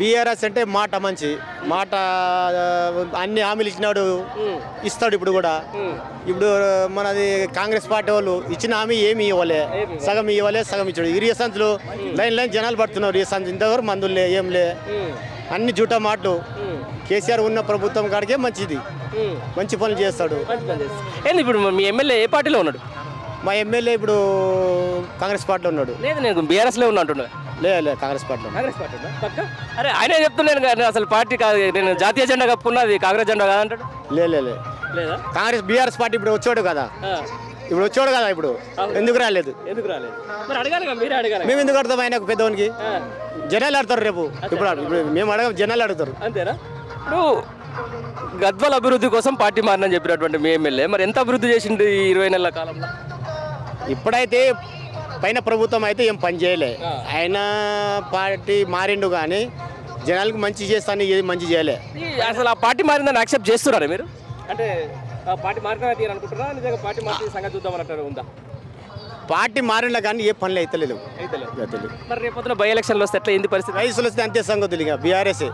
BRS అంటే మాట మంచి మాట అన్ని హామీలు ఇచ్చినాడు ఇస్తాడు ఇప్పుడు కూడా. ఇప్పుడు మనది కాంగ్రెస్ పార్టీ వాళ్ళు ఇచ్చిన హామీ ఏమి ఇవ్వలే, సగం ఇవ్వలే సగం ఇచ్చాడు. ఈ రీసెంట్లు లైన్ జనాలు పడుతున్నారు. రీసెంట్ ఇంతవరకు మందులే ఏం లే, అన్ని జూటా మాటలు. కేసీఆర్ ఉన్న ప్రభుత్వం కాడికే మంచిది, మంచి పనులు చేస్తాడు. ఏంది ఇప్పుడు మీ ఎమ్మెల్యే ఏ పార్టీలో ఉన్నాడు? మా ఎమ్మెల్యే ఇప్పుడు కాంగ్రెస్ పార్టీలో ఉన్నాడు. లేదు నేను బీఆర్ఎస్లో ఉన్నా అంటున్నా. లేదు కాంగ్రెస్ పార్టీలో. కాంగ్రెస్ పార్టీ అరే ఆయనే చెప్తున్నాను కానీ అసలు పార్టీ కాదు, నేను జాతీయ జెండా కప్పుకున్నది కాంగ్రెస్ జెండా కాదంటాడు. లేదు లేదా కాంగ్రెస్ బీఆర్ఎస్ పార్టీ ఇప్పుడు వచ్చాడు కదా, ఇప్పుడు ఎందుకు రాలేదు? మరి అడగాలి, మీరే అడగాలి. మేము ఎందుకు అడుగుతాం? ఆయనకు పెద్దవానికి జనాలు ఆడతారు రేపు. ఇప్పుడు మేము అడగం, జనాలు అడుగుతారు. అంతేనా? ఇప్పుడు గద్వాల అభివృద్ధి కోసం పార్టీ మారినని చెప్పినటువంటి మీ ఎమ్మెల్యే మరి ఎంత అభివృద్ధి చేసిండు ఈ 20 నెలల కాలంలో? ఇప్పుడైతే పైన ప్రభుత్వం అయితే ఏం పని చేయలే. ఆయన పార్టీ మారిండు కానీ జనాలకు మంచి చేస్తాను, ఏది మంచి చేయలే. అసలు ఆ పార్టీ మారిందని యాక్సెప్ట్ చేస్తున్నారా మీరు? అంటే పార్టీ మారిన తీయాలనుకుంటారా, నిజంగా పార్టీ మారి సంగతి చూద్దామన్నట్టు ఉందా? పార్టీ మారినా కానీ ఏ పనులు అయితే లేదు. మరి రేపొద్దున బై ఎలక్షన్లు వస్తే ఎట్లా ఏంది పరిస్థితి? రైతులు వస్తే అంతే సంగతులు, ఇక బీఆర్ఎస్.